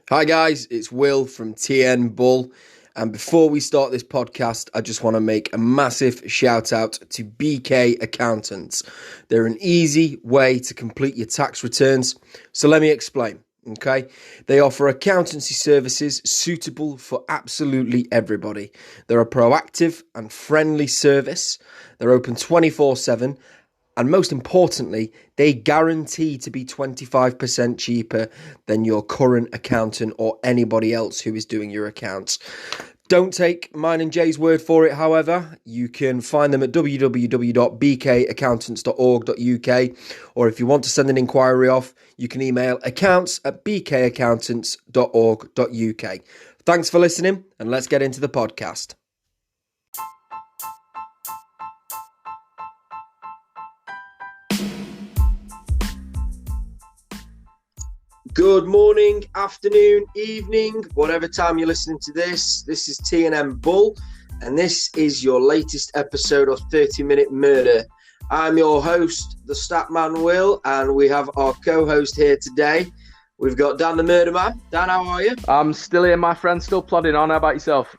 Hi guys, it's Will from TN Bull, and before we start this podcast, I just want to make a massive shout out to BK Accountants. They're an easy way to complete your tax returns, so let me explain. Okay, they offer accountancy services suitable for absolutely everybody. They're a proactive and friendly service. They're open 24/7. And most importantly, they guarantee to be 25% cheaper than your current accountant or anybody else who is doing your accounts. Don't take mine and Jay's word for it, however. You can find them at www.bkaccountants.org.uk, or if you want to send an inquiry off, you can email accounts@bkaccountants.org.uk. Thanks for listening, and let's get into the podcast. Good morning, afternoon, evening, whatever time you're listening to this. This is T&M Bull, and this is your latest episode of 30-Minute Murder. I'm your host, the Statman Will, and we have our co-host here today. We've got Dan the Murder Man. Dan, how are you? I'm still here, my friend, still plodding on. How about yourself?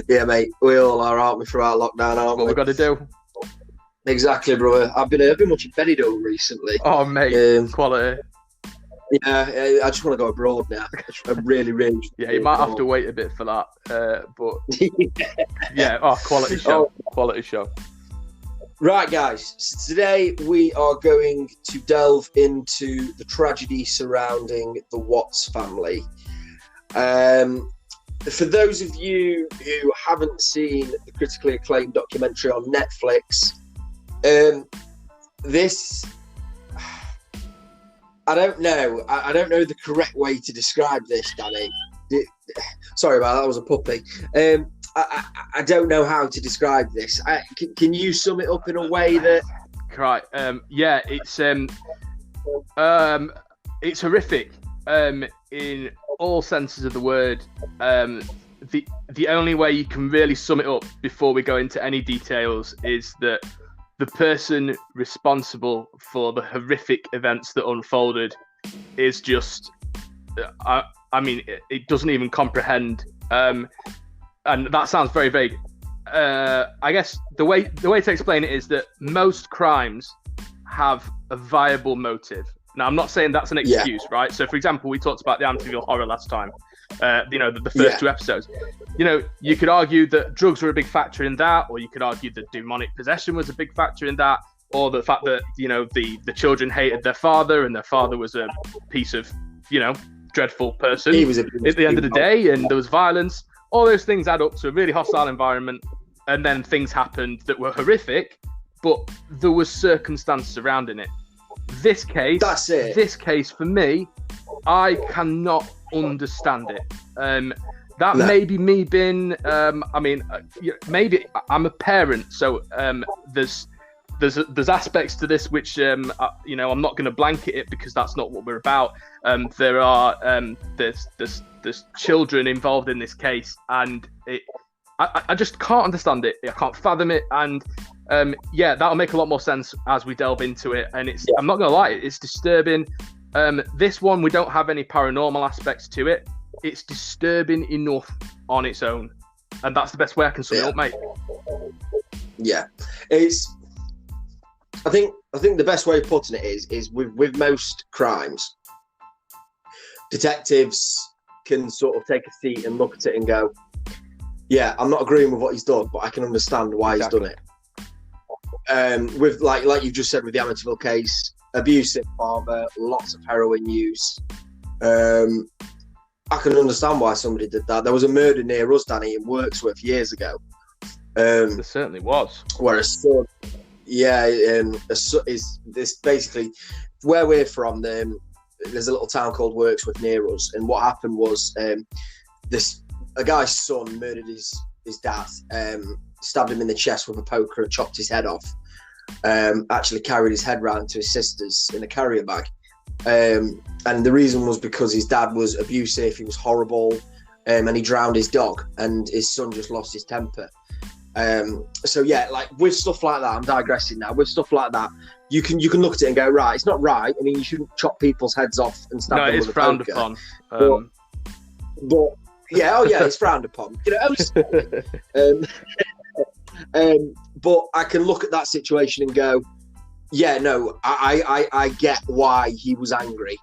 Yeah, mate, we all are, aren't we, throughout lockdown, aren't we? What we've got to do. Exactly, brother. I've been watching Benidorm recently. Oh, mate, quality. Yeah, I just want to go abroad now. I really. Yeah, you might have to wait a bit for that, but yeah, quality show, quality show. Right, guys. So today we are going to delve into the tragedy surrounding the Watts family. For those of you who haven't seen the critically acclaimed documentary on Netflix, this. I don't know. I don't know the correct way to describe this, Danny. Sorry about that. That was a puppy. I don't know how to describe this. Can you sum it up in a way that? Right. Yeah. It's horrific. In all senses of the word. The only way you can really sum it up before we go into any details is that the person responsible for the horrific events that unfolded is just, it doesn't even comprehend. And that sounds very vague. I guess the way to explain it is that most crimes have a viable motive. Now, I'm not saying that's an excuse, right? So, for example, we talked about the Amityville Horror last time. The first two episodes. You could argue that drugs were a big factor in that, or you could argue that demonic possession was a big factor in that, or the fact that the children hated their father and their father was a piece of dreadful person. He was at the end of the day, and there was violence. All those things add up to a really hostile environment, and then things happened that were horrific, but there was circumstance surrounding it. This case, that's it. This case for me, I cannot understand it. May be me being. Maybe I'm a parent, so there's aspects to this which I'm not going to blanket it because that's not what we're about. There's children involved in this case, and I just can't understand it. I can't fathom it, and that'll make a lot more sense as we delve into it. And I'm not going to lie, it's disturbing. This one, we don't have any paranormal aspects to it. It's disturbing enough on its own, and that's the best way I can sum it up, mate. Yeah, I think the best way of putting it is with most crimes, detectives can sort of take a seat and look at it and go, "Yeah, I'm not agreeing with what he's done, but I can understand why he's done it." With like you just said with the Amityville case, abusive father, lots of heroin use. I can understand why somebody did that. There was a murder near us, Danny, in Wirksworth years ago. There certainly was. Where a son, is this basically where we're from? There's a little town called Wirksworth near us, and what happened was a guy's son murdered his dad, stabbed him in the chest with a poker and chopped his head off. Actually carried his head round to his sister's in a carrier bag. And the reason was because his dad was abusive, he was horrible, and he drowned his dog, and his son just lost his temper. So yeah, like with stuff like that, I'm digressing now. With stuff like that, you can look at it and go, right, it's not right. I mean, you shouldn't chop people's heads off and stab No, them it with is a frowned poker. upon. But yeah, it's frowned upon. But I can look at that situation and go, yeah, no, I get why he was angry.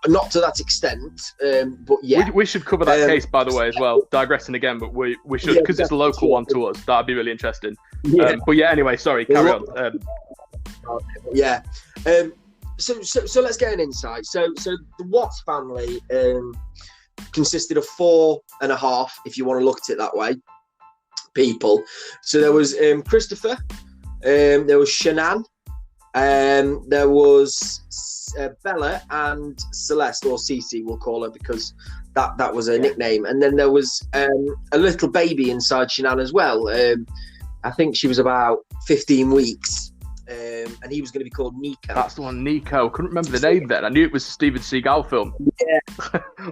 Not to that extent, but yeah. We should cover that case, by the way, as well. Digressing again, but we should, because it's a local one to us. That'd be really interesting. Yeah. But yeah, anyway, sorry, carry on. Yeah. So let's get an insight. So the Watts family consisted of 4.5, if you want to look at it that way, people. So there was Christopher, there was Shanann, there was Bella and Celeste, or Cece, we'll call her, because that was her nickname. And then there was a little baby inside Shanann as well. I think she was about 15 weeks. And he was going to be called Nico. That's the one, Nico. I couldn't remember the name then. I knew it was a Steven Seagal film. Yeah.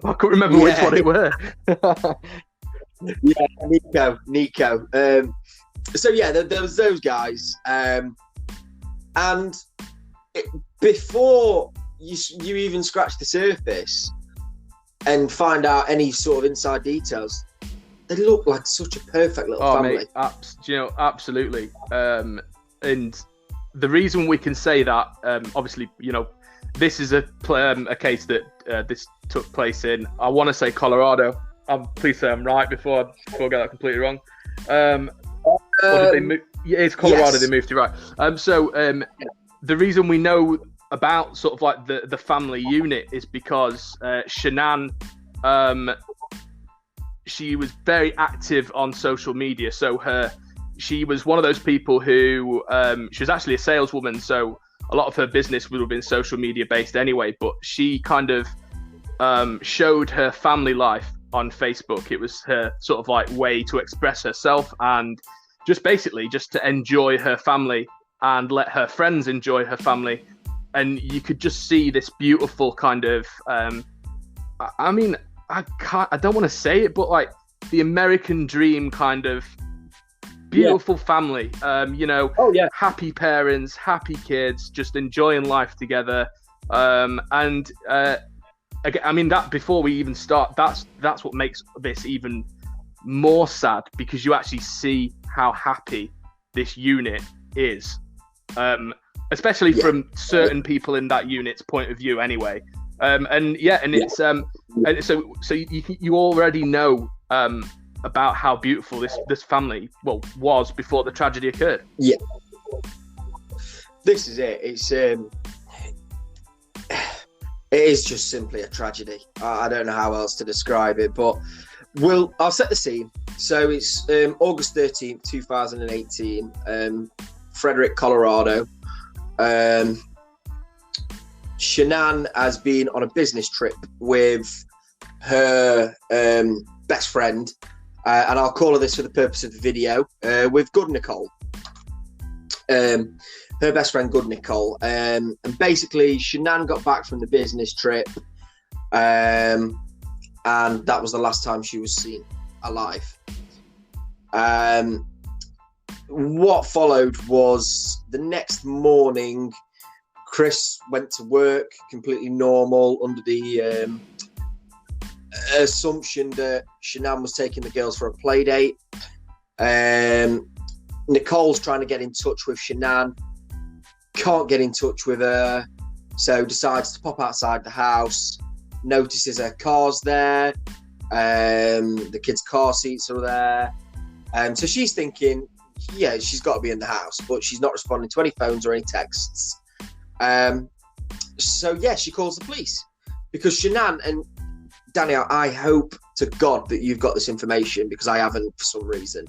I couldn't remember which one it were. Yeah, Nico. So yeah, there was those guys. And before you even scratch the surface and find out any sort of inside details, they look like such a perfect little family. Mate, absolutely. And the reason we can say that, obviously, this is a case that this took place in, I want to say Colorado. Please say I'm right before I get that completely wrong. Or did they move? Yeah, it's Colorado. Yes. They moved to, right. The reason we know about sort of like the family unit is because Shanann, she was very active on social media. So she was one of those people who, she was actually a saleswoman, so a lot of her business would have been social media based anyway, but she kind of showed her family life on Facebook. It was her sort of like way to express herself and just basically just to enjoy her family and let her friends enjoy her family. And you could just see this beautiful kind of, I mean, I don't want to say it, but like the American dream kind of beautiful family, happy parents, happy kids, just enjoying life together. Again, I mean, that before we even start, that's what makes this even more sad, because you actually see how happy this unit is, especially from certain people in that unit's point of view anyway. It's and so you already know about how beautiful this family was before the tragedy occurred. Yeah, this is it. It is just simply a tragedy. I don't know how else to describe it, but I'll set the scene. So it's August 13th, 2018, Frederick, Colorado. Shanann has been on a business trip with her best friend, and I'll call her this for the purpose of the video, with Good Nicole. Her best friend, Good Nicole. And basically, Shanann got back from the business trip, and that was the last time she was seen alive. What followed was the next morning, Chris went to work completely normal under the assumption that Shanann was taking the girls for a play date. Nicole's trying to get in touch with Shanann, can't get in touch with her, so decides to pop outside the house, notices her car's there, the kids' car seats are there, so she's thinking, yeah, she's got to be in the house, but she's not responding to any phones or any texts. So yeah, she calls the police, because Shanann, and Daniel, I hope to God that you've got this information, because I haven't for some reason.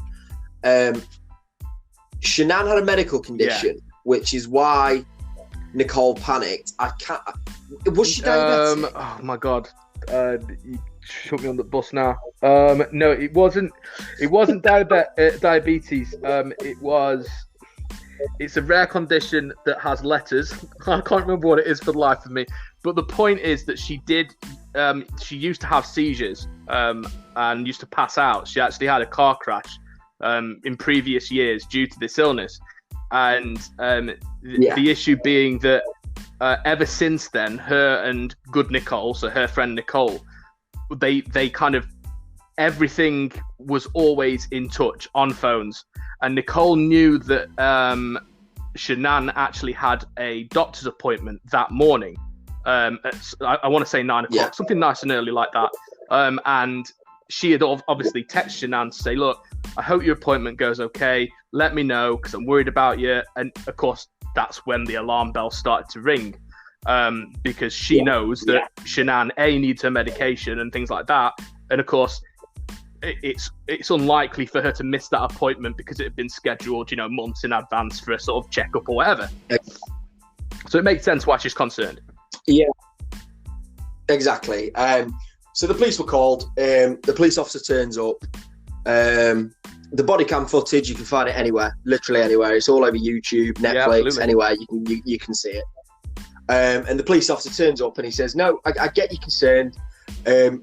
Shanann had a medical condition, which is why Nicole panicked. Was she diabetic? Oh my God. You shut me on the bus now. No, it wasn't diabetes. It's a rare condition that has letters. I can't remember what it is for the life of me. But the point is that she used to have seizures and used to pass out. She actually had a car crash in previous years due to this illness. And The issue being that ever since then, her and good Nicole, so her friend Nicole, they kind of, everything was always in touch on phones. And Nicole knew that Shanann actually had a doctor's appointment that morning. I want to say 9 o'clock, something nice and early like that. And she had obviously texted Shanann to say, look, I hope your appointment goes okay. Let me know because I'm worried about you. And of course, that's when the alarm bell started to ring, because she knows that Shanann needs her medication and things like that. And of course, it's unlikely for her to miss that appointment because it had been scheduled, months in advance for a sort of checkup or whatever. So it makes sense why she's concerned. Yeah, exactly. So the police were called. The police officer turns up. The body cam footage, you can find it anywhere, literally anywhere. It's all over YouTube, Netflix, anywhere you can see it. And the police officer turns up and he says, "No, I get you concerned.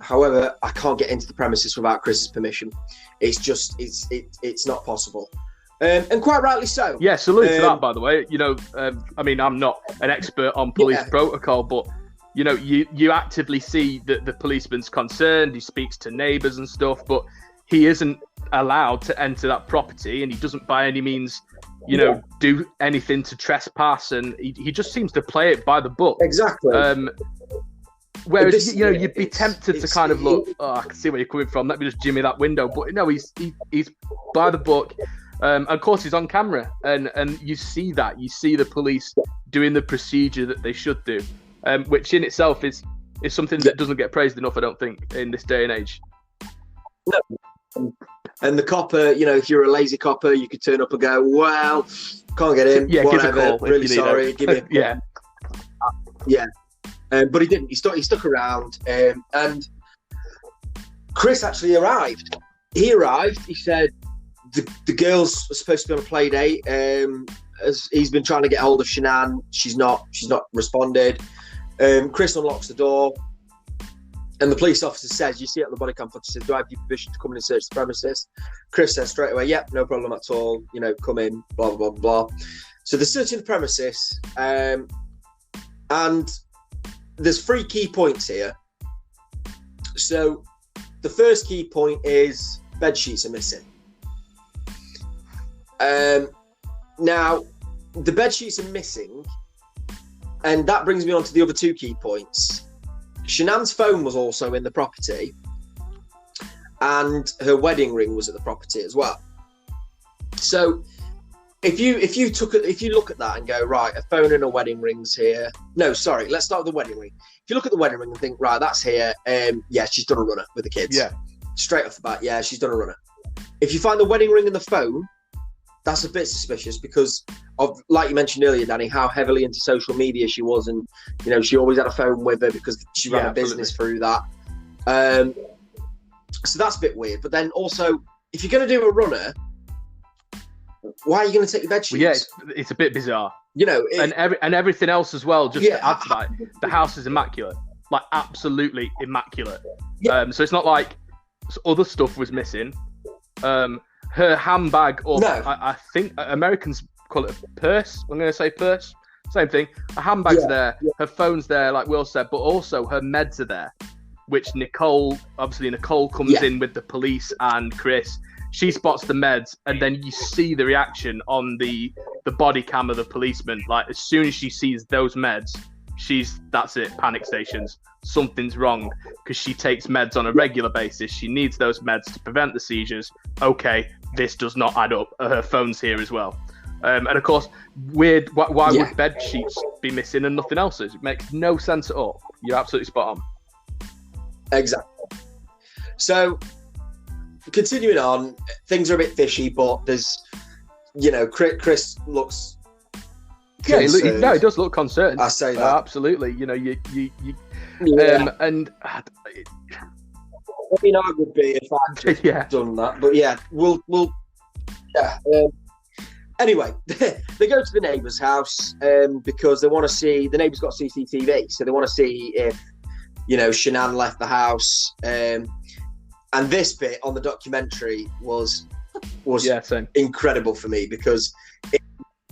However, I can't get into the premises without Chris's permission. It's not possible." And quite rightly so. Yeah, salute to that, by the way. I mean, I'm not an expert on police protocol, but you actively see that the policeman's concerned. He speaks to neighbours and stuff, but he isn't allowed to enter that property, and he doesn't by any means, do anything to trespass, and he just seems to play it by the book. Exactly. Whereas you'd be tempted to kind of look, I can see where you're coming from. Let me just jimmy that window, but no, he's by the book. Of course, he's on camera, and you see that. You see the police doing the procedure that they should do, which in itself is something that doesn't get praised enough, I don't think, in this day and age. No. And the copper, if you're a lazy copper, you could turn up and go, well, can't get in, whatever, really sorry, give me a call. Yeah. But he didn't. He stuck around, and Chris actually arrived. He arrived. He said the girls are supposed to be on a play date. As he's been trying to get hold of Shanann, she's not responded. Chris unlocks the door, and the police officer says, "You see it on the body cam footage. Says, do I have your permission to come in and search the premises?" Chris says straight away, "Yep, no problem at all. Come in." Blah blah blah blah. So they're searching the premises, and there's 3 key points here. So the first key point is bed sheets are missing. Now the bed sheets are missing, and that brings me on to the other 2 key points. Shanann's phone was also in the property, and her wedding ring was at the property as well. So if you look at that and go, right, a phone and a wedding ring's here. No, sorry, let's start with the wedding ring. If you look at the wedding ring and think, right, that's here, she's done a runner with the kids. Yeah. Straight off the bat, she's done a runner. If you find the wedding ring and the phone, that's a bit suspicious because of, like you mentioned earlier, Danny, how heavily into social media she was, and she always had a phone with her because she ran a business through that. So that's a bit weird. But then also, if you're going to do a runner, why are you going to take your bed sheets? Well, it's a bit bizarre. And everything else as well. Just to add to that, the house is immaculate, like absolutely immaculate. Yeah. So it's not like other stuff was missing. Her handbag, or I think Americans call it a purse. I'm going to say purse. Same thing. Her handbag's there. Yeah. Her phone's there, like Will said, but also her meds are there, which Nicole comes in with the police and Chris. She spots the meds, and then you see the reaction on the body cam of the policeman. Like, as soon as she sees those meds, that's it, panic stations. Something's wrong, because she takes meds on a regular basis. She needs those meds to prevent the seizures. Okay, this does not add up. Her phone's here as well. And of course, weird. Why would bed sheets be missing and nothing else is? It makes no sense at all. You're absolutely spot on. Exactly. So, continuing on, things are a bit fishy, but there's, Chris looks concerned. He does look concerned. I say that. Absolutely. And I would be if I'd done that, but anyway, they go to the neighbour's house because they want to see, the neighbour's got CCTV, so they want to see if, Shanann left the house. And this bit on the documentary was incredible for me because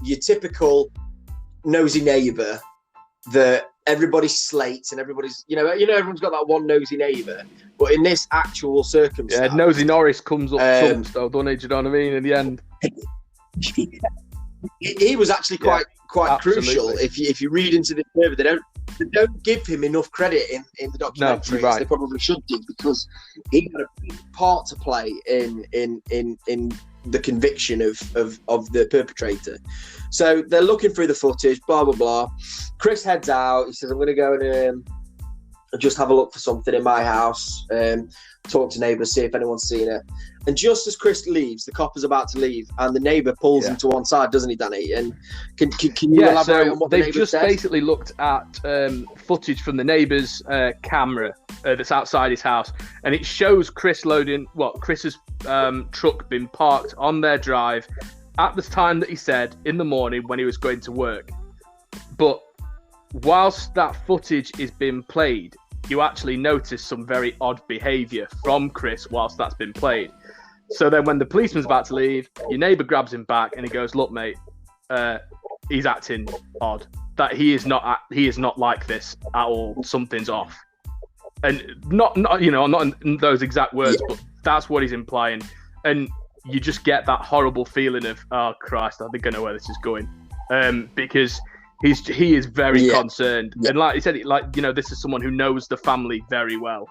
your typical nosy neighbour that everybody slates and everybody's, everyone's got that one nosy neighbour. But in this actual circumstance... Yeah, Nosy Norris comes up trumps, though, doesn't he? Do you know what I mean? In the end. He was actually quite crucial. If you read into the further, they don't give him enough credit in the documentary. No, right. They probably should do, because he had a big part to play in the conviction of the perpetrator. So they're looking through the footage, blah blah blah. Chris heads out. He says, "I'm going to go and just have a look for something in my house. Talk to neighbours, see if anyone's seen it." And just as Chris leaves, the copper's about to leave, and the neighbour pulls him to one side, doesn't he, Danny? And can you elaborate on what the neighbour they've just says? basically looked at footage from the neighbour's camera that's outside his house, and it shows Chris's truck been parked on their drive at the time that he said in the morning when he was going to work. But whilst that footage is being played, you actually notice some very odd behaviour from Chris whilst that's been played. So then when the policeman's about to leave, your neighbour grabs him back and he goes, "Look, mate, he's acting odd. That he is not like this at all. Something's off." And not in those exact words, but that's what he's implying. And you just get that horrible feeling of, "Oh Christ, I think I know where this is going," because he is very concerned. And like he said, this is someone who knows the family very well,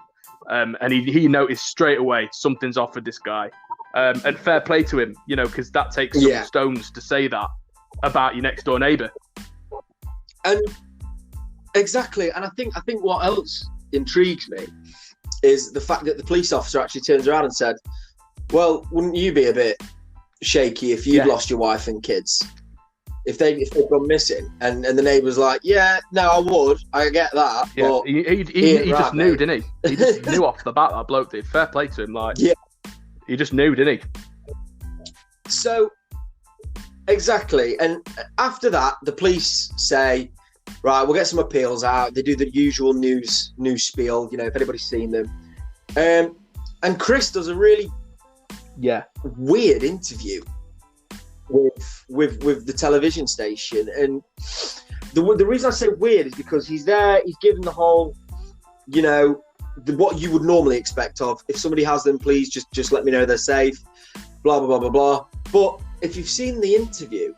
and he noticed straight away something's off with this guy. And fair play to him, because that takes some stones to say that about your next door neighbour. And exactly, and I think what else intrigues me is the fact that the police officer actually turns around and said, "Well, wouldn't you be a bit shaky if you'd lost your wife and kids? If they've gone missing?" And the neighbour's like, "Yeah, no, I would. I get that." Yeah, but he just knew, didn't he? He just knew off the bat, that bloke did. Fair play to him. He just knew, didn't he? So, exactly. And after that, the police say, "Right, we'll get some appeals out." They do the usual news spiel, if anybody's seen them. And Chris does a really weird interview with the television station. And the reason I say weird is because he's there, he's given the whole, what you would normally expect of, if somebody has them, please just let me know they're safe, blah blah blah blah blah. But if you've seen the interview,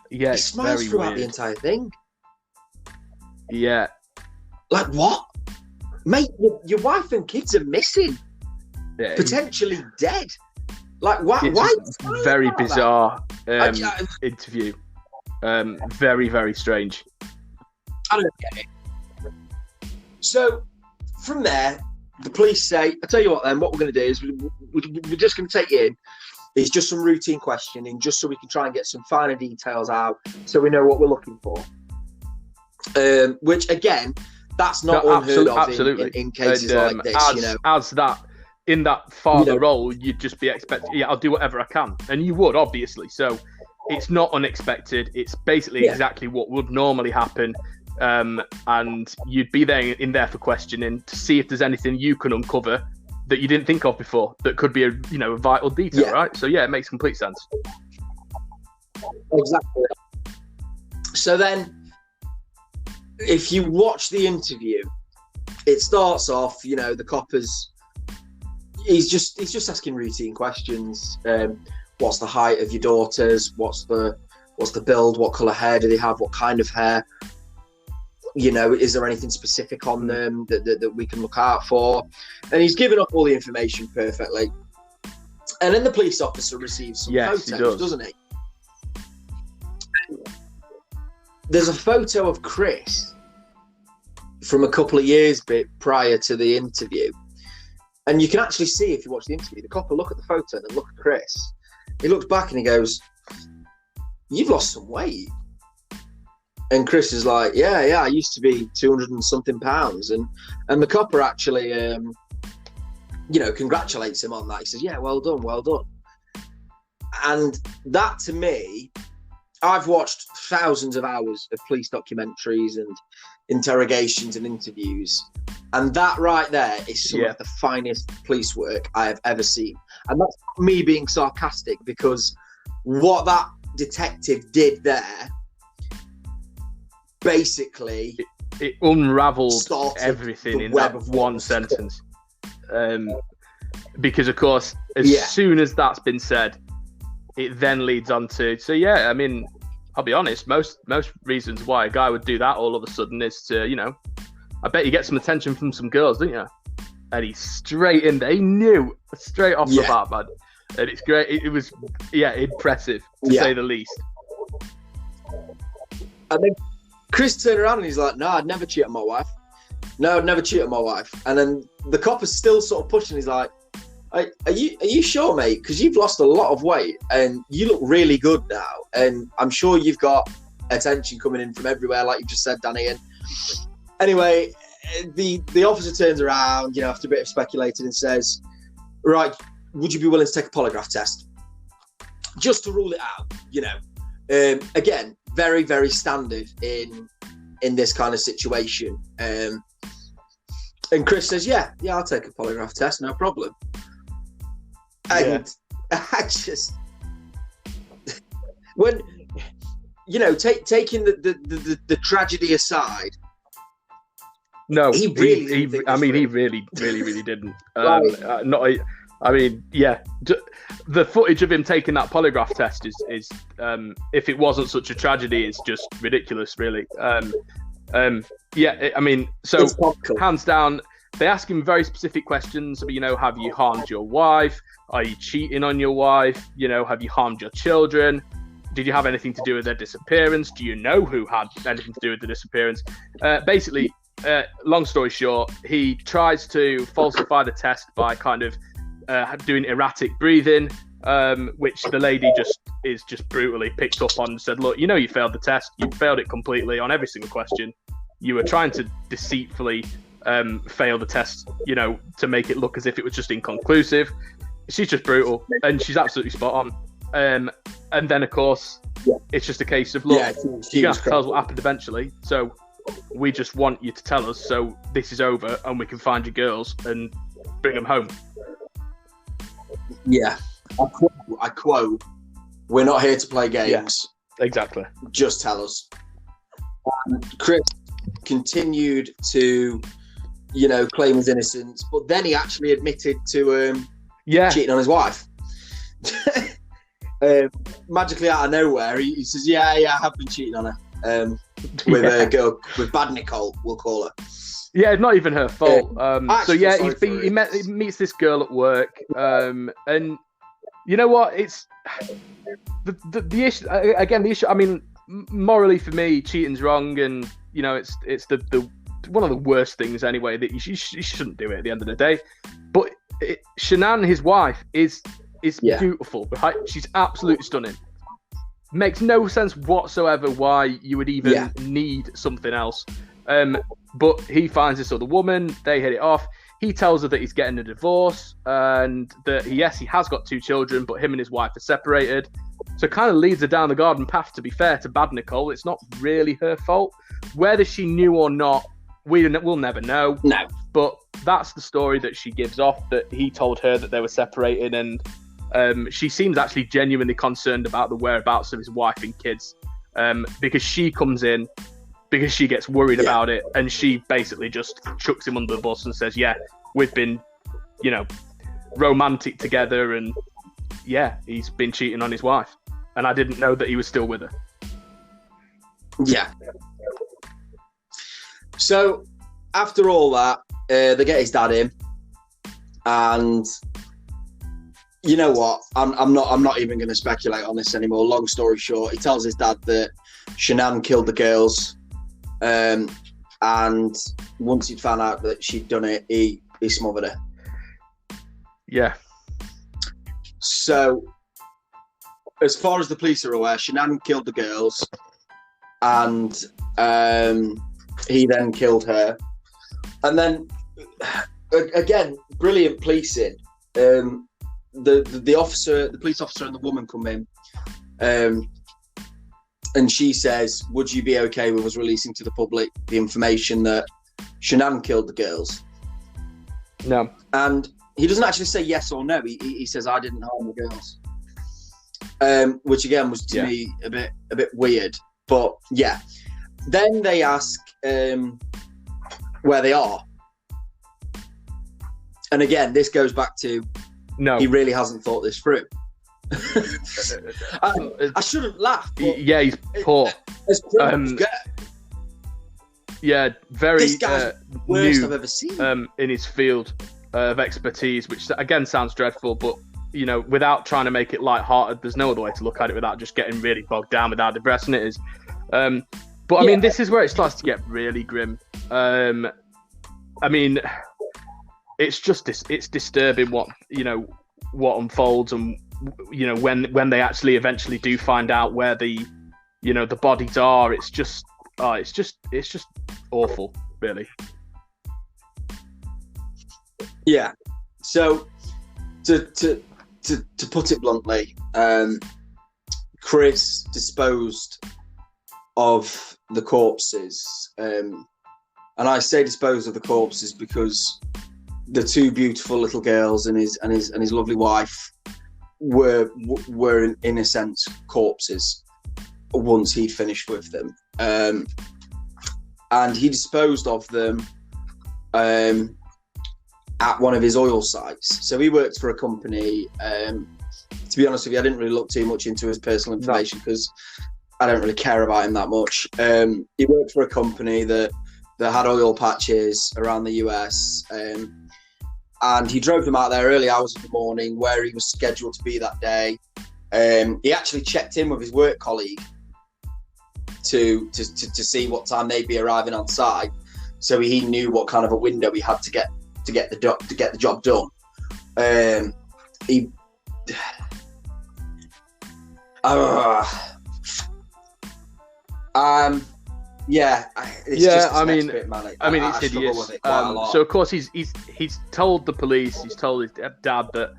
he smiles throughout the entire thing. Yeah. Like, what? Mate, your wife and kids are missing. Yeah, potentially dead. Like, why? Very bizarre interview. Very, very strange. I don't get it. So, from there, the police say, "I tell you what then, what we're going to do is we're just going to take you in. It's just some routine questioning, just so we can try and get some finer details out so we know what we're looking for." Which, again, that's not unheard of in cases like this. As that, in that father role, you'd just be expected, I'll do whatever I can. And you would, obviously. So it's not unexpected. It's basically exactly what would normally happen. And you'd be in there for questioning to see if there's anything you can uncover that you didn't think of before that could be a vital detail, right? So it makes complete sense. Exactly. So then, if you watch the interview, it starts off, the coppers, he's just asking routine questions. What's the height of your daughters? What's the build? What colour hair do they have? What kind of hair? Is there anything specific on them that we can look out for? And he's given up all the information perfectly. And then the police officer receives some photos, doesn't he? There's a photo of Chris from a couple of years prior to the interview. And you can actually see, if you watch the interview, the cop will look at the photo and then look at Chris. He looks back and he goes, "You've lost some weight." And Chris is like, yeah, I used to be 200 and something pounds. And the copper actually, congratulates him on that. He says, "Yeah, well done. And that, to me, I've watched thousands of hours of police documentaries and interrogations and interviews. And that right there is some of the finest police work I have ever seen. And that's not me being sarcastic, because what that detective did there, basically it unravelled started everything the in web that of one what's sentence. Because of course, as soon as that's been said, it then leads on to. So yeah, I mean, I'll be honest. Most reasons why a guy would do that all of a sudden is to, you know, I bet you get some attention from some girls, don't you? And he's straight in there. He knew straight off the bat, man. And it's great. It was, impressive to say the least. And then Chris turned around and he's like, "No, I'd never cheat on my wife. No, I'd never cheat on my wife." And then the cop is still sort of pushing. He's like, "Are you sure, mate? Because you've lost a lot of weight and you look really good now. And I'm sure you've got attention coming in from everywhere, like you just said, Danny." And anyway, the officer turns around, you know, after a bit of speculating, and says, "Right, would you be willing to take a polygraph test just to rule it out?" You know, again, very, very standard in this kind of situation. And Chris says, "Yeah, I'll take a polygraph test, no problem." And I just, when, you know, taking the tragedy aside. No, he really didn't. Right. The footage of him taking that polygraph test is if it wasn't such a tragedy, it's just ridiculous, really. So hands down, they ask him very specific questions. You know, have you harmed your wife? Are you cheating on your wife? You know, have you harmed your children? Did you have anything to do with their disappearance? Do you know who had anything to do with the disappearance? Basically, long story short, he tries to falsify the test by kind of doing erratic breathing, which the lady just brutally picked up on and said, "Look, you know you failed the test. You failed it completely on every single question. You were trying to deceitfully fail the test, you know, to make it look as if it was just inconclusive." She's just brutal, and she's absolutely spot on. And then, of course, it's just a case of, look, you're going to tell us what happened eventually, so we just want you to tell us, so this is over, and we can find your girls and bring them home. Yeah. I quote, "We're not here to play games." Yeah, exactly. Just tell us. And Chris continued to, you know, claim his innocence, but then he actually admitted to cheating on his wife. Magically out of nowhere, he says, "Yeah, I have been cheating on her with a girl, with Bad Nicole, we'll call her." Yeah, it's not even her fault. He meets this girl at work, and you know what? It's the issue again. The issue. I mean, morally for me, cheating's wrong, and you know, it's the one of the worst things anyway. That you shouldn't do it at the end of the day. But Shanann, his wife, is beautiful. Right? She's absolutely stunning. Makes no sense whatsoever why you would even need something else. But he finds this other woman. They hit it off. He tells her that he's getting a divorce and that he has got 2 children, but him and his wife are separated. So it kind of leads her down the garden path, to be fair to Bad Nicole. It's not really her fault. Whether she knew or not, we'll never know. No. But that's the story that she gives off, that he told her that they were separated, and she seems actually genuinely concerned about the whereabouts of his wife and kids, because she comes in because she gets worried about it, and she basically just chucks him under the bus and says, "Yeah, we've been, you know, romantic together, and he's been cheating on his wife, and I didn't know that he was still with her." Yeah. So after all that, they get his dad in, and you know what? I'm not even going to speculate on this anymore. Long story short, he tells his dad that Shanann killed the girls, and once he'd found out that she'd done it, he smothered her. Yeah. So, as far as the police are aware, Shanann killed the girls, and he then killed her. And then, again, brilliant policing. The officer, the police officer, and the woman come in, and she says, "Would you be okay with us releasing to the public the information that Shanann killed the girls?" No. And he doesn't actually say yes or no. He says, "I didn't harm the girls," which again was to me a bit weird. But yeah, Then they ask where they are. And again, this goes back to he really hasn't thought this through. I shouldn't laugh. Yeah, he's poor. As yeah, very this guy's worst new I've ever seen. In his field of expertise, which again sounds dreadful, but you know, without trying to make it light-hearted, there's no other way to look at it without just getting really bogged down with how depressing it is. But I mean, this is where it starts to get really grim. I mean, it's just it's disturbing what unfolds, and when they actually eventually do find out where the bodies are. It's just awful, really. Yeah. So to put it bluntly, Chris disposed of the corpses, and I say disposed of the corpses because the two beautiful little girls and his lovely wife were in a sense corpses once he'd finished with them, and he disposed of them at one of his oil sites. So he worked for a company. To be honest with you, I didn't really look too much into his personal information because I don't really care about him that much. He worked for a company that had oil patches around the US, and he drove them out there early hours of the morning where he was scheduled to be that day. He actually checked in with his work colleague to see what time they'd be arriving on site, so he knew what kind of a window he had to get the job done. I mean, it's hideous. So of course he's told the police, he's told his dad that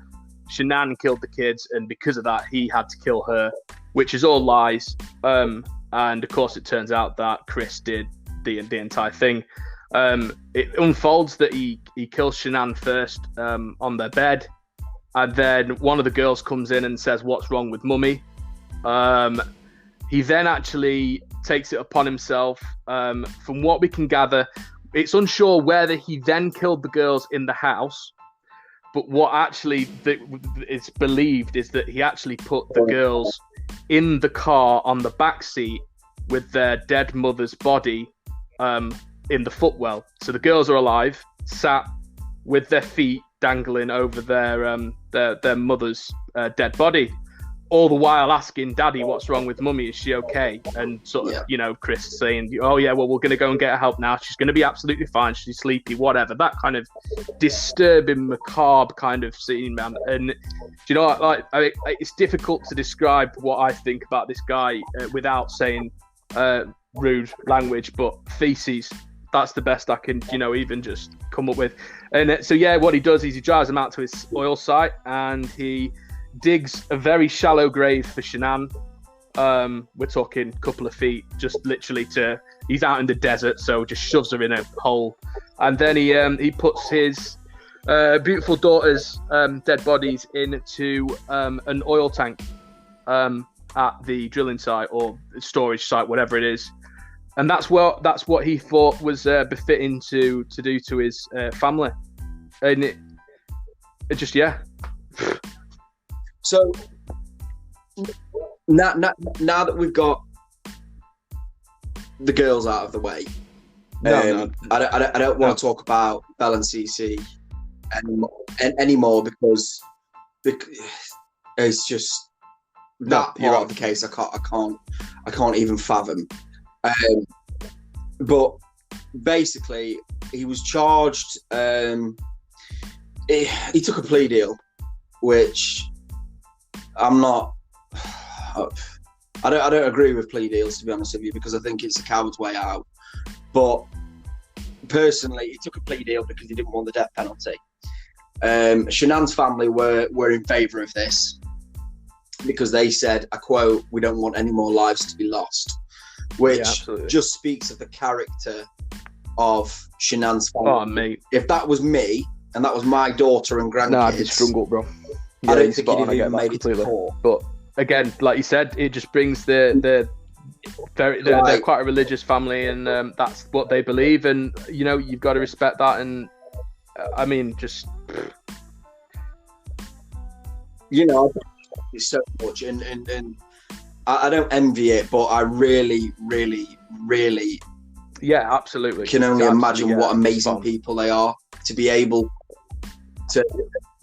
Shanann killed the kids, and because of that he had to kill her, which is all lies. And of course it turns out that Chris did the entire thing. It unfolds that he kills Shanann first on their bed, and then one of the girls comes in and says, "What's wrong with Mummy?" He then actually takes it upon himself. From what we can gather, it's unsure whether he then killed the girls in the house, but what actually is believed is that he actually put the girls in the car on the back seat with their dead mother's body in the footwell. So the girls are alive, sat with their feet dangling over their mother's dead body, all the while asking Daddy, "What's wrong with Mummy? Is she okay?" And sort of, Chris saying, "Oh yeah, well, we're going to go and get her help now. She's going to be absolutely fine. She's sleepy, whatever." That kind of disturbing, macabre kind of scene, man. And it's difficult to describe what I think about this guy without saying rude language, but feces. That's the best I can, even just come up with. And so, what he does is he drives them out to his oil site and he digs a very shallow grave for Shanann. We're talking a couple of feet, just literally he's out in the desert, so just shoves her in a hole. And then he puts his beautiful daughter's dead bodies into an oil tank at the drilling site or storage site, whatever it is. And that's what he thought was befitting to do to his family. And it just, So now that we've got the girls out of the way, I don't want to talk about Belle and Cece anymore because it's just that part of the case I can't even fathom. But basically, he was charged. He took a plea deal, which I'm not. I don't agree with plea deals, to be honest with you, because I think it's a coward's way out. But personally, he took a plea deal because he didn't want the death penalty. Shanann's family were in favour of this because they said, I quote, "We don't want any more lives to be lost," which just speaks of the character of Shanann's family. Oh, mate. If that was me and that was my daughter and grandkids, I'd be strung up, bro. I don't think he'd have even made it to court. But again, like you said, it just brings the They're quite a religious family, and that's what they believe, and you've got to respect that. And I mean, just it's so much, and I don't envy it, but I really, really, really, absolutely can only imagine what amazing people they are to be able to.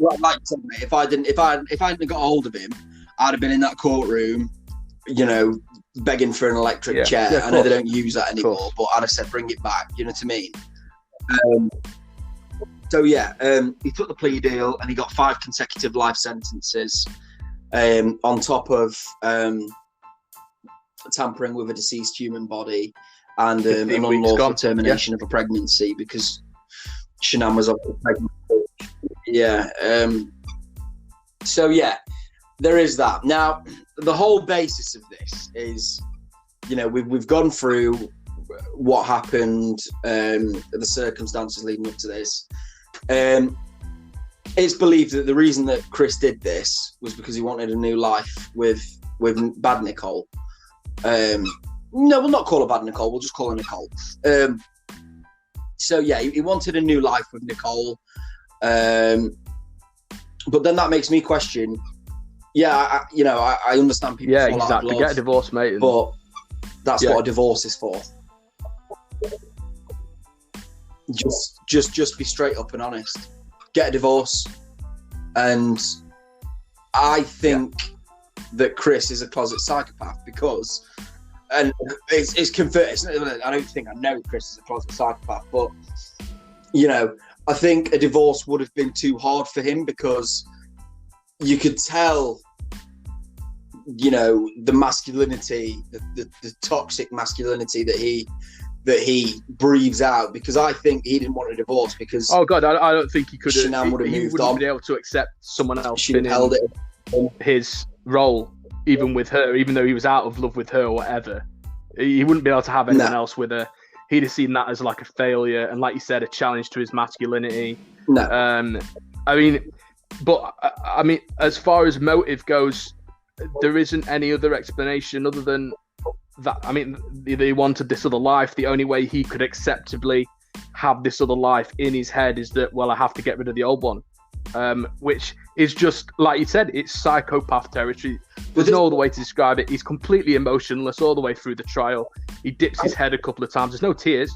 Like you said, mate, if I hadn't got hold of him, I'd have been in that courtroom, begging for an electric chair. Yeah, I know they don't use that anymore, but I'd have said, bring it back. You know what I mean? He took the plea deal and he got 5 consecutive life sentences on top of tampering with a deceased human body and an unlawful termination of a pregnancy because Shanann was obviously pregnant. There is that. Now, the whole basis of this is, we've gone through what happened, the circumstances leading up to this. It's believed that the reason that Chris did this was because he wanted a new life with Bad Nicole. No, we'll not call her Bad Nicole. We'll just call her Nicole. He wanted a new life with Nicole. But then that makes me question. I understand people fall out of love. Get a divorce, mate. But that's what a divorce is for. Just be straight up and honest. Get a divorce. And I think that Chris is a closet psychopath because, and it's confirmed. I don't think I know Chris is a closet psychopath, but I think a divorce would have been too hard for him because you could tell, the masculinity, the toxic masculinity that he breathes out. Because I think he didn't want a divorce because I don't think he could. Shanann would have moved on. Be able to accept someone else She held it his role, even with her, even though he was out of love with her or whatever. He wouldn't be able to have anyone else with her. He'd have seen that as like a failure and, like you said, a challenge to his masculinity. No. I mean, as far as motive goes, there isn't any other explanation other than that. I mean, they wanted this other life. The only way he could acceptably have this other life in his head is that, well, I have to get rid of the old one, which is just, like you said, it's psychopath territory. There's no other way to describe it. He's completely emotionless all the way through the trial. He dips his head a couple of times. There's no tears.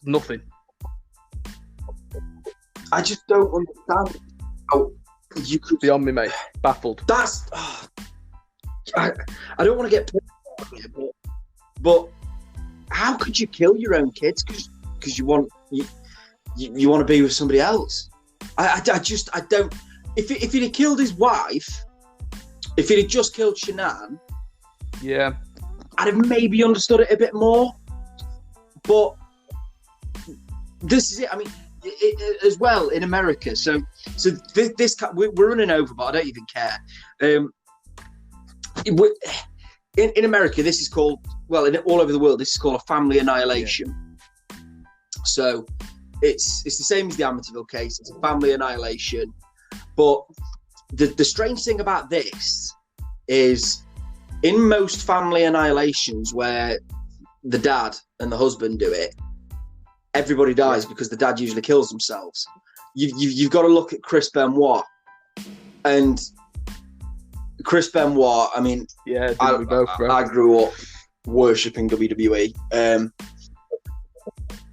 Nothing. I just don't understand how you could... Beyond me, mate. Baffled. That's... I don't want to get... But how could you kill your own kids because you want to be with somebody else? I don't... If he'd have killed his wife, if he'd have just killed Shanann... Yeah. I'd have maybe understood it a bit more. But this is it. I mean... as well in America, so this we're running over, but I don't even care. In America, this is called, well, all over the world, this is called a family annihilation. Yeah. So it's the same as the Amityville case. It's a family annihilation, but the strange thing about this is, in most family annihilations where the dad and the husband do it, everybody dies because the dad usually kills themselves. You've got to look at Chris Benoit. And Chris Benoit, I mean, I grew up worshipping WWE.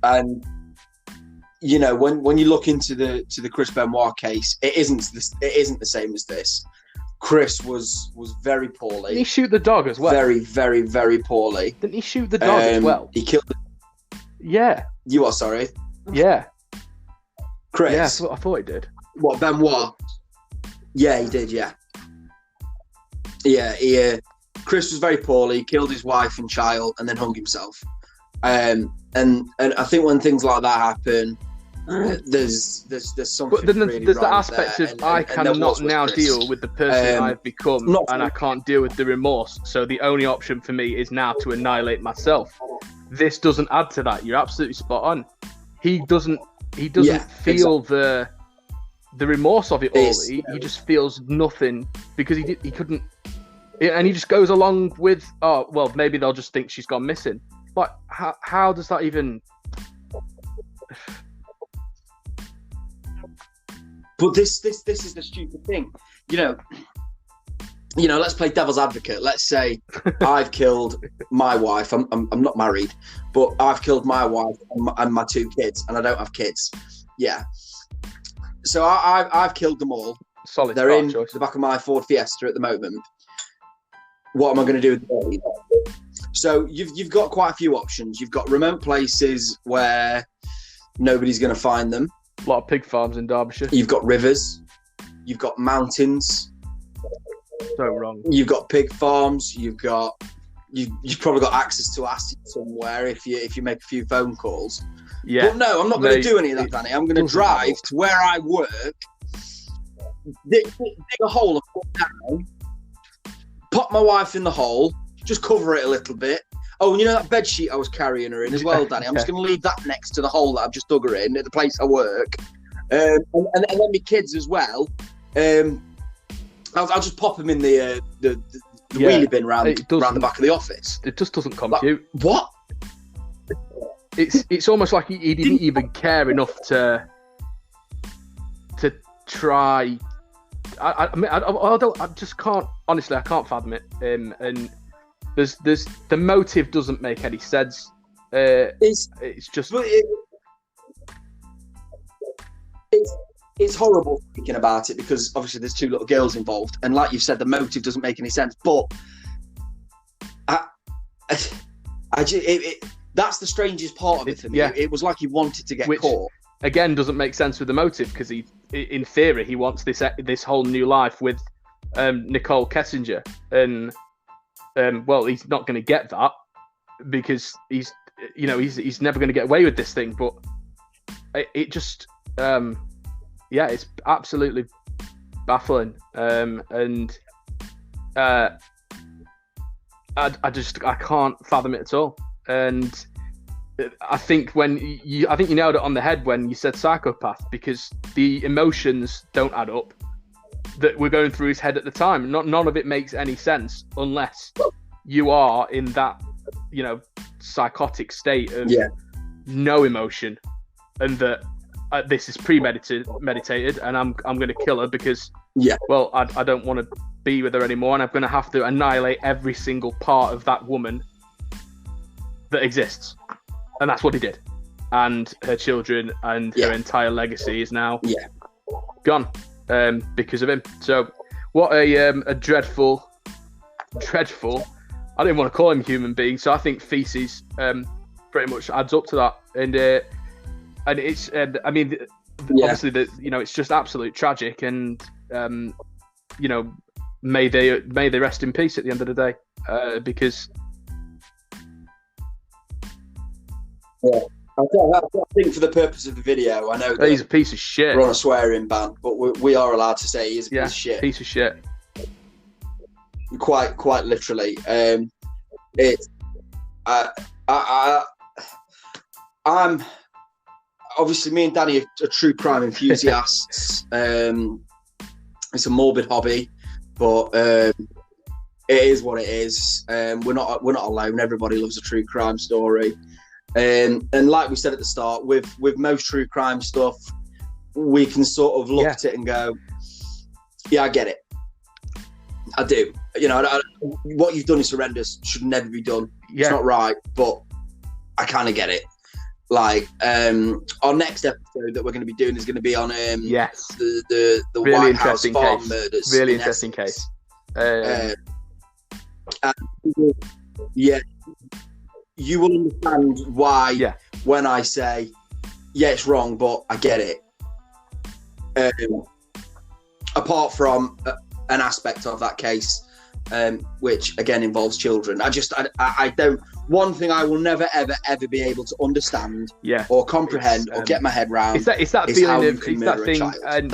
And when you look into the Chris Benoit case, it isn't the same as this. Chris was very poorly. Didn't he shoot the dog as well? Very, very, very poorly. Didn't he shoot the dog as well? He killed. Yeah. You are sorry. Yeah. Chris. Yeah, I thought he did. What, Benoit? Yeah, he did. Yeah. Yeah. Chris was very poorly. He killed his wife and child, and then hung himself. And I think when things like that happen, there's something. But then really there's wrong the aspect there. of I cannot now deal with the person I've become, and I can't deal with the remorse. So the only option for me is now to annihilate myself. This doesn't add to that. You're absolutely spot on. He doesn't feel the remorse of it all. He just feels nothing because he couldn't. And he just goes along with, oh, well, maybe they'll just think she's gone missing. Like, how does that even... But this is the stupid thing. Let's play devil's advocate. Let's say I've killed my wife. I'm not married, but I've killed my wife and my 2 kids, and I don't have kids. Yeah. So I've killed them all. Solid. They're in choice. the back of my Ford Fiesta at the moment. What am I going to do with them? So you've got quite a few options. You've got remote places where nobody's going to find them. A lot of pig farms in Derbyshire. You've got rivers. You've got mountains. So wrong. You've got pig farms. You've probably got access to acid somewhere if you make a few phone calls. Yeah. But no, I'm not going to do any of that, Danny. I'm going to drive to where I work, dig a hole and put down, pop my wife in the hole, just cover it a little bit. Oh, and that bed sheet I was carrying her in as well, Danny. I'm just going to leave that next to the hole that I've just dug her in at the place I work, and then my kids as well. I'll just pop them in the wheelie bin round the back of the office. It just doesn't compute. What? It's almost like he didn't even care enough to try. I just can't. Honestly, I can't fathom it. And there's the motive doesn't make any sense. It's just. It's horrible thinking about it because obviously there's 2 little girls involved, and like you've said, the motive doesn't make any sense. But that's the strangest part of it for me. Yeah. It was like he wanted to get caught. Again, doesn't make sense with the motive because in theory, he wants this whole new life with Nicole Kessinger, and well, he's not going to get that because he's never going to get away with this thing. But it just. It's absolutely baffling, and I can't fathom it at all. And I think you nailed it on the head when you said psychopath, because the emotions don't add up that were going through his head at the time. None of it makes any sense unless you are in that psychotic state of no emotion, and that. This is premeditated, and I'm going to kill her because, well, I don't want to be with her anymore, and I'm going to have to annihilate every single part of that woman that exists, and that's what he did. And her children and her entire legacy is now gone because of him. So, what a dreadful. I don't even want to call him a human being. So I think feces pretty much adds up to that, and it's, obviously it's just absolute tragic, and may they rest in peace at the end of the day, because I think for the purpose of the video, I know that he's a piece of shit. We're on a swearing ban, but we are allowed to say he's a piece of shit. Piece of shit. Quite literally. I'm obviously, me and Danny are true crime enthusiasts. It's a morbid hobby, but it is what it is. We're not alone. Everybody loves a true crime story. And like we said at the start, with most true crime stuff, we can sort of look at it and go, yeah, I get it. I do. What you've done is horrendous. Should never be done. Yeah. It's not right, but I kind of get it. Like, our next episode that we're going to be doing is going to be on the really White House farm murders. Really interesting case. You will understand why when I say, it's wrong, but I get it. Apart from an aspect of that case, which again involves children. I don't. One thing I will never ever be able to understand or comprehend or get my head around. It's that feeling of that thing, and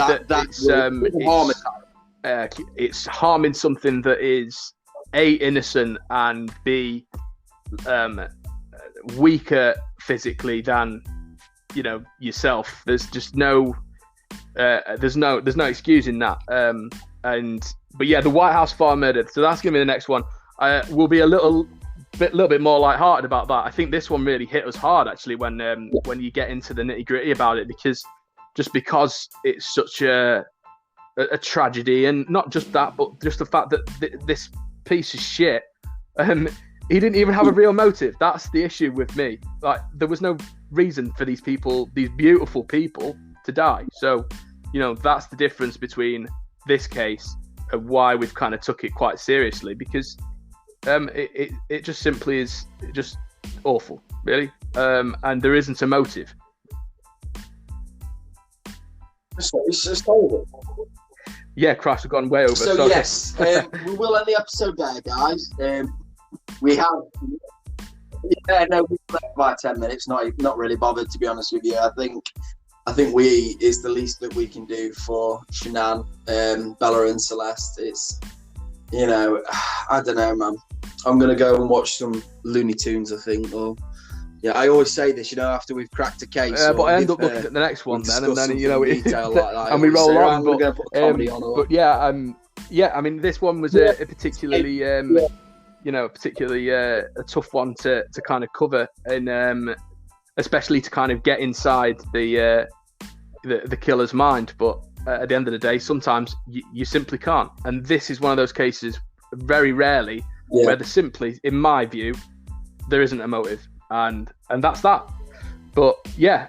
it's harming something that is A, innocent, and B, weaker physically than yourself. There's just no excusing that. But yeah, the White House farm murder. So that's gonna be the next one. We'll be a little bit more lighthearted about that. I think this one really hit us hard actually when you get into the nitty gritty about it, because it's such a tragedy, and not just that, but just the fact that this piece of shit, he didn't even have a real motive. That's the issue with me. Like, there was no reason for these people, these beautiful people, to die. So, that's the difference between this case and why we've kind of took it quite seriously, because it just simply is just awful, really, and there isn't a motive. It's just horrible. Yeah, Christ, we've gone way over. So yes, we will end the episode there, guys. We have, we've left about 10 minutes. Not really bothered, to be honest with you. I think we is the least that we can do for Shanann, Bella, and Celeste. It's, I don't know, man. I'm gonna go and watch some Looney Tunes, I think, or. Yeah, I always say this, after we've cracked a case. But I end up looking at the next one then, and then detail like that, and we roll on. We're going to put comedy on. But yeah, I mean, this one was a particularly, a tough one to kind of cover, and especially to kind of get inside the killer's mind. But at the end of the day, sometimes you simply can't, and this is one of those cases, very rarely, where simply, in my view, there isn't a motive. And that's that. But yeah,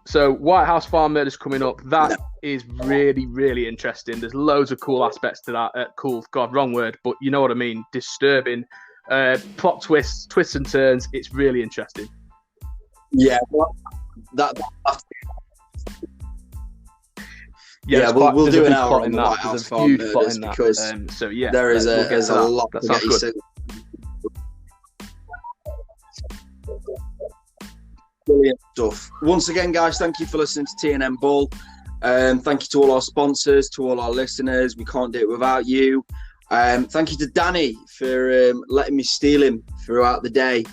so White House farm murder's coming up. That is really, really interesting. There's loads of cool aspects to that. Cool, God, wrong word, but you know what I mean. Disturbing, plot twists and turns. It's really interesting. Yeah, we'll do an hour on the White House farm murders, because there's a lot to get you through. Brilliant stuff. Once again, guys, thank you for listening to TNM Bull. Thank you to all our sponsors, to all our listeners. We can't do it without you. Thank you to Danny for letting me steal him throughout the day.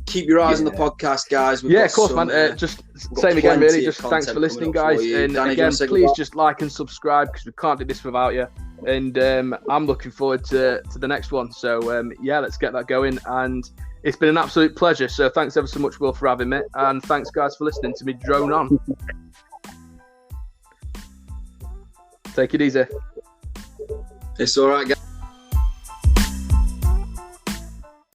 Keep your eyes on the podcast, guys. Of course, man. Just same again, really. Just thanks for listening, guys. And Danny, again, please just like and subscribe, because we can't do this without you. And I'm looking forward to the next one. So let's get that going. And it's been an absolute pleasure. So thanks ever so much, Will, for having me. And thanks, guys, for listening to me drone on. Take it easy. It's all right, guys.